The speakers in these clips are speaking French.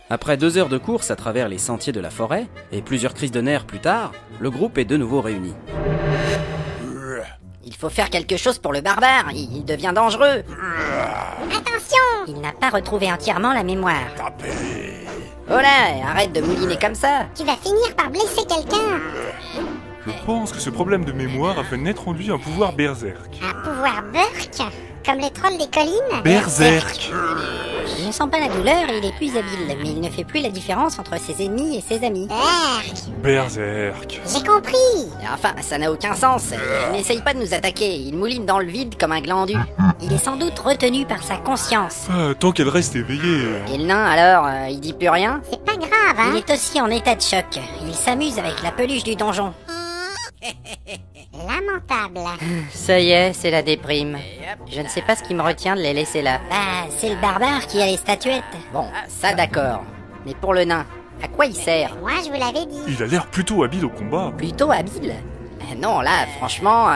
Après 2 heures de course à travers les sentiers de la forêt, et plusieurs crises de nerfs plus tard, le groupe est de nouveau réuni. Il faut faire quelque chose pour le barbare, il devient dangereux. Attention! Il n'a pas retrouvé entièrement la mémoire. Oh là, arrête de mouliner comme ça. Tu vas finir par blesser quelqu'un. Je pense que ce problème de mémoire a fait naître en lui un pouvoir berserk. Un pouvoir burk? Comme le troll des collines? Berserk! Il ne sent pas la douleur et il est plus habile, mais il ne fait plus la différence entre ses ennemis et ses amis. Berk! Berserk! J'ai compris! Enfin, ça n'a aucun sens. Il n'essaye pas de nous attaquer, il mouline dans le vide comme un glandu. Il est sans doute retenu par sa conscience. Ah, tant qu'elle reste éveillée. Et le nain, alors, il dit plus rien? C'est pas grave, hein? Il est aussi en état de choc. Il s'amuse avec la peluche du donjon. Lamentable. Ça y est, c'est la déprime. Je ne sais pas ce qui me retient de les laisser là. Bah, c'est le barbare qui a les statuettes. Bon, ça d'accord. Mais pour le nain, à quoi il sert? Moi, je vous l'avais dit. Il a l'air plutôt habile au combat. Plutôt habile. Non, là, franchement...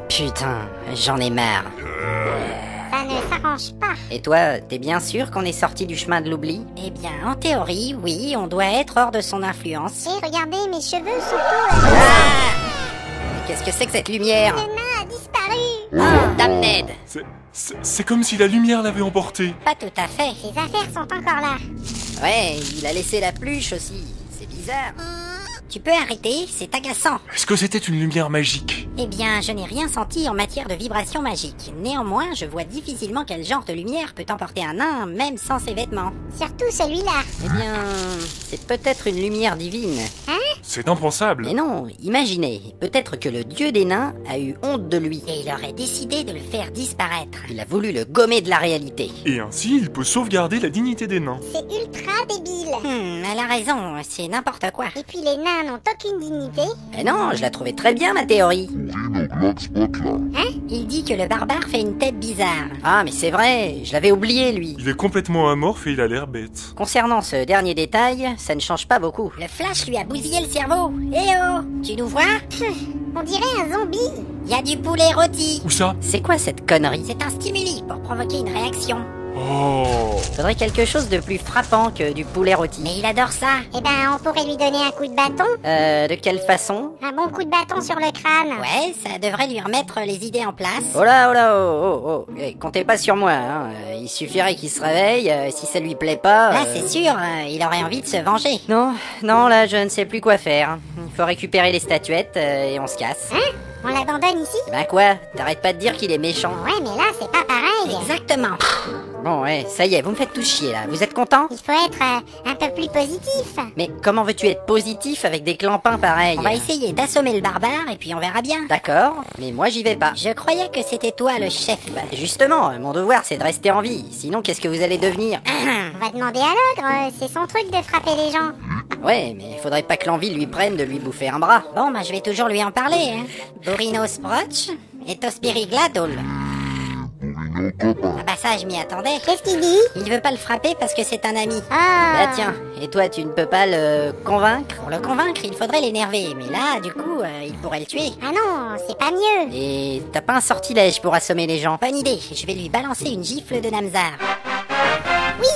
Putain, j'en ai marre. Ça ne s'arrange pas. Et toi, t'es bien sûr qu'on est sorti du chemin de l'oubli? Eh bien, en théorie, oui, on doit être hors de son influence. Et regardez, mes cheveux sont tous... Mais qu'est-ce que c'est que cette lumière? Le nain a disparu. Oh, damned! C'est comme si la lumière l'avait emporté. Pas tout à fait. Ses affaires sont encore là. Ouais, il a laissé la pluche aussi. C'est bizarre. Tu peux arrêter, c'est agaçant. Est-ce que c'était une lumière magique? Eh bien, je n'ai rien senti en matière de vibration magique. Néanmoins, je vois difficilement quel genre de lumière peut emporter un nain, même sans ses vêtements. Surtout celui-là. Eh bien, c'est peut-être une lumière divine. C'est impensable. Mais non, imaginez, peut-être que le dieu des nains a eu honte de lui. Et il aurait décidé de le faire disparaître. Il a voulu le gommer de la réalité. Et ainsi, il peut sauvegarder la dignité des nains. C'est ultra débile. Elle a raison, c'est n'importe quoi. Et puis les nains n'ont aucune dignité. Mais non, je la trouvais très bien ma théorie. Il dit que le barbare fait une tête bizarre. Ah, mais c'est vrai, je l'avais oublié lui. Il est complètement amorphe et il a l'air bête. Concernant ce dernier détail, ça ne change pas beaucoup. Le flash lui a bousillé le cerveau. Eh oh, tu nous vois? On dirait un zombie. Y a du poulet rôti. Où ça? C'est quoi cette connerie? C'est un stimuli pour provoquer une réaction. Oh! Faudrait quelque chose de plus frappant que du poulet rôti. Mais il adore ça. Eh ben, on pourrait lui donner un coup de bâton. De quelle façon? Un bon coup de bâton sur le crâne. Ouais, ça devrait lui remettre les idées en place. Oh là, Eh, comptez pas sur moi, hein. Il suffirait qu'il se réveille, si ça lui plaît pas... Là, c'est sûr, il aurait envie de se venger. Non, là, je ne sais plus quoi faire. Il faut récupérer les statuettes, et on se casse. Hein? On l'abandonne ici? Ben quoi? T'arrêtes pas de dire qu'il est méchant. Ouais, mais là, c'est pas pareil. Exactement. Bon, ouais, ça y est, vous me faites tous chier, là. Vous êtes content? Il faut être un peu plus positif. Mais comment veux-tu être positif avec des clampins pareils? On va essayer d'assommer le barbare et puis on verra bien. D'accord, mais moi j'y vais pas. Je croyais que c'était toi le chef. Bah justement, mon devoir c'est de rester en vie. Sinon, qu'est-ce que vous allez devenir? On va demander à l'ogre, c'est son truc de frapper les gens. Ouais, mais faudrait pas que l'envie lui prenne de lui bouffer un bras. Bon, bah je vais toujours lui en parler, hein. Burinos proch et tospirigladol. Ah bah ça, je m'y attendais. Qu'est-ce qu'il dit? Il veut pas le frapper parce que c'est un ami. Ah. Bah tiens, et toi tu ne peux pas le convaincre? Pour le convaincre, il faudrait l'énerver, mais là, du coup, il pourrait le tuer. Ah non, c'est pas mieux. Et t'as pas un sortilège pour assommer les gens? Bonne idée, je vais lui balancer une gifle de Namzar. Oui.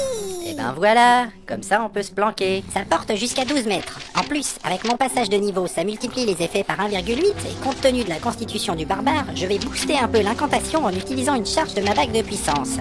Et ben voilà, comme ça on peut se planquer. Ça porte jusqu'à 12 mètres. En plus, avec mon passage de niveau, ça multiplie les effets par 1,8 et compte tenu de la constitution du barbare, je vais booster un peu l'incantation en utilisant une charge de ma bague de puissance.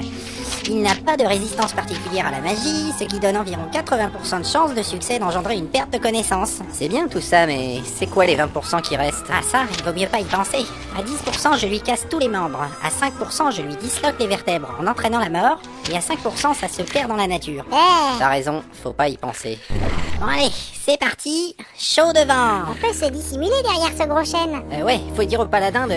Il n'a pas de résistance particulière à la magie, ce qui donne environ 80% de chance de succès d'engendrer une perte de connaissance. C'est bien tout ça, mais c'est quoi les 20% qui restent? Ah ça, il vaut mieux pas y penser. À 10%, je lui casse tous les membres. À 5%, je lui disloque les vertèbres en entraînant la mort. Et à 5%, ça se perd dans la nature. T'as raison, faut pas y penser. Bon allez, c'est parti, chaud devant. On peut se dissimuler derrière ce gros chêne. Ouais, faut dire au paladin de...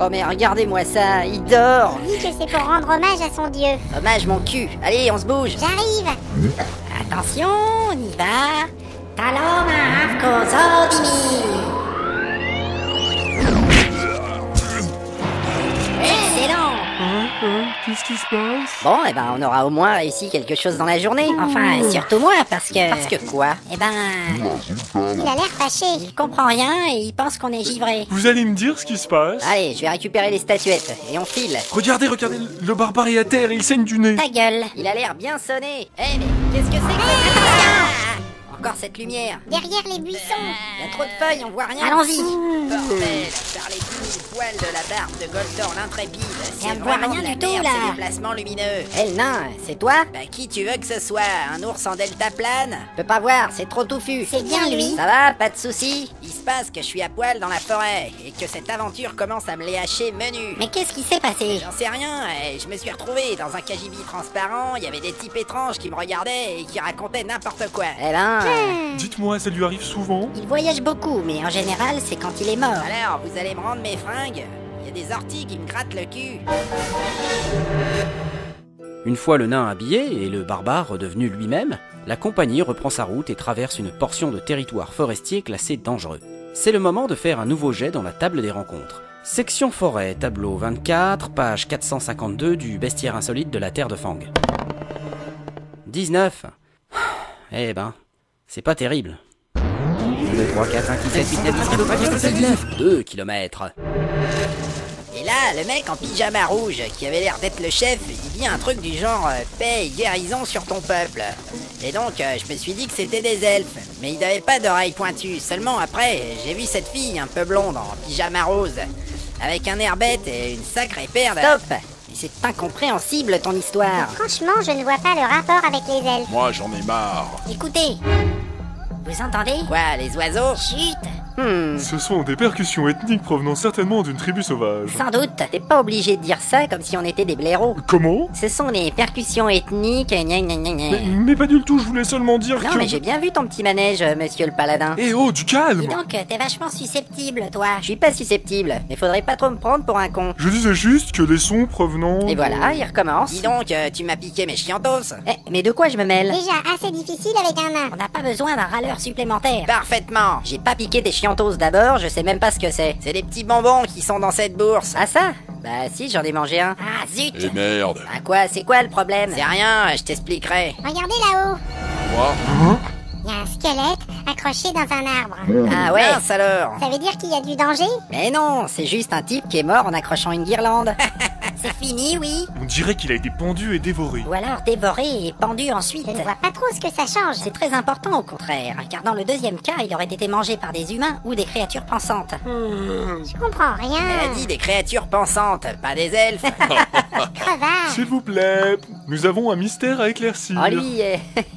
Oh mais regardez-moi ça, il dort. Il dit que c'est pour rendre hommage à son dieu. Hommage mon cul, allez on se bouge. J'arrive. Attention, on y va. Taloma Afko Zodimi. Excellent. Qu'est-ce qui se passe? Bon, eh ben, on aura au moins réussi quelque chose dans la journée. Enfin, surtout moi, parce que... Parce que quoi? Eh ben, Il a l'air fâché. il comprend rien et il pense qu'on est givré. Vous allez me dire ce qui se passe? Allez, je vais récupérer les statuettes et on file. Regardez, le barbare est à terre, il saigne du nez. Ta gueule. Il a l'air bien sonné. Eh, mais qu'est-ce que c'est que ça? Encore cette lumière. Derrière les buissons. Il y a trop de feuilles, on voit rien. Allons-y. Bordel, par les petits poils de la barbe de Goltor l'intrépide. On C'est voit vraiment rien de la du tout, merde, là. ces déplacements lumineux. Eh le nain, c'est toi? Bah qui tu veux que ce soit? Un ours en deltaplane? Je peux pas voir, c'est trop touffu. C'est bien lui. Ça va, pas de soucis. Il se passe que je suis à poil dans la forêt et que cette aventure commence à me léhacher menu. Mais qu'est-ce qui s'est passé? J'en sais rien, je me suis retrouvé dans un cagibi transparent, il y avait des types étranges qui me regardaient et qui racontaient n'importe quoi. Eh ben, Dites-moi, ça lui arrive souvent? il voyage beaucoup, mais en général, c'est quand il est mort. Alors, vous allez me rendre mes fringues? Il y a des orties qui me grattent le cul. Une fois le nain habillé et le barbare redevenu lui-même, la compagnie reprend sa route et traverse une portion de territoire forestier classé dangereux. C'est le moment de faire un nouveau jet dans la table des rencontres. Section forêt, tableau 24, page 452 du bestiaire insolite de la terre de Fang. 19. Eh ben, c'est pas terrible. 1, 2, 3, 4, 5, 6, 7, 8, 9, 10, 11, 12, 13, 2 kilomètres. Et là, le mec en pyjama rouge, qui avait l'air d'être le chef, il dit un truc du genre paix et guérison sur ton peuple. Et donc, je me suis dit que c'était des elfes. Mais ils n'avaient pas d'oreilles pointues. Seulement après, j'ai vu cette fille un peu blonde en pyjama rose, avec un air bête et une sacrée paire de... Stop! Mais c'est incompréhensible ton histoire. Franchement, je ne vois pas le rapport avec les elfes. Moi, j'en ai marre. Écoutez. Vous entendez? Quoi, les oiseaux? Chut. Ce sont des percussions ethniques provenant certainement d'une tribu sauvage. Sans doute. T'es pas obligé de dire ça comme si on était des blaireaux. Comment? Ce sont les percussions ethniques, gna gna gna gna. Mais pas du tout, je voulais seulement dire Non que... mais j'ai bien vu ton petit manège, monsieur le paladin. Eh oh, du calme! Dis donc, t'es vachement susceptible, toi. Je suis pas susceptible, mais faudrait pas trop me prendre pour un con. Je disais juste que les sons provenant... Et voilà, il recommence. Dis donc, tu m'as piqué mes chiantos. Eh, mais de quoi je me mêle? Déjà assez difficile avec un nain. On n'a pas besoin d'un râleur supplémentaire. Parfaitement. J'ai pas piqué tes chiantos d'abord, je sais même pas ce que c'est. C'est des petits bonbons qui sont dans cette bourse. Ah ça? Bah si, j'en ai mangé un. Ah zut. Et merde. Ah quoi, c'est quoi le problème? C'est rien, je t'expliquerai. Regardez là-haut. Moi, Il y a un squelette accroché dans un arbre. Ah ouais? Mince alors. Ça veut dire qu'il y a du danger? Mais non, c'est juste un type qui est mort en accrochant une guirlande. C'est fini, oui. On dirait qu'il a été pendu et dévoré. Ou alors dévoré et pendu ensuite. Je ne vois pas trop ce que ça change. C'est très important au contraire, car dans le deuxième cas, il aurait été mangé par des humains ou des créatures pensantes. Je comprends rien. Elle a dit des créatures pensantes, pas des elfes. Crevard. S'il vous plaît, nous avons un mystère à éclaircir. Oh lui,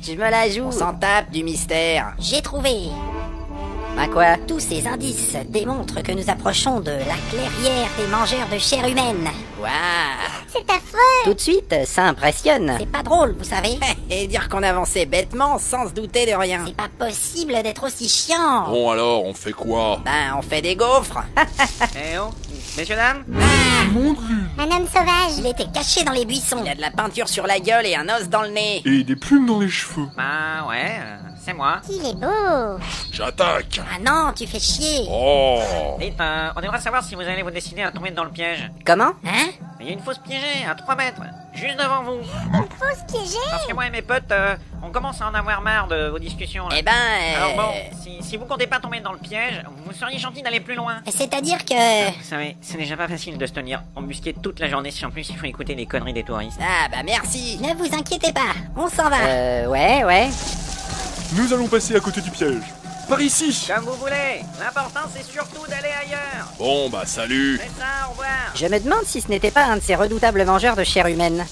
je me la joue. On s'en tape du mystère. J'ai trouvé. Bah quoi? Tous ces indices démontrent que nous approchons de la clairière des mangeurs de chair humaine. Waouh. C'est affreux. Tout de suite, ça impressionne. C'est pas drôle, vous savez. Et dire qu'on avançait bêtement sans se douter de rien. C'est pas possible d'être aussi chiant. bon alors, on fait quoi? Ben, on fait des gaufres. Eh oh, messieurs dames? Mon Dieu. Un homme sauvage. Il était caché dans les buissons. Il a de la peinture sur la gueule et un os dans le nez. Et des plumes dans les cheveux. Bah ouais, c'est moi. Il est beau. J'attaque. Ah non, tu fais chier. Oh. Dites, on aimerait savoir si vous allez vous décider à tomber dans le piège. Comment? Hein? Il y a une fosse piégée à 3 mètres, juste devant vous. Faut se piéger. Parce que moi et mes potes, on commence à en avoir marre de vos discussions. Là. Eh ben, Alors bon, si vous comptez pas tomber dans le piège, vous seriez gentil d'aller plus loin. C'est-à-dire que... Vous savez, c'est déjà pas facile de se tenir embusqué toute la journée si en plus il faut écouter les conneries des touristes. Ah bah merci. Ne vous inquiétez pas, on s'en va. Ouais. Nous allons passer à côté du piège. Par ici. Comme vous voulez, l'important c'est surtout d'aller ailleurs. Bon bah salut. C'est ça, au revoir. Je me demande si ce n'était pas un de ces redoutables mangeurs de chair humaine.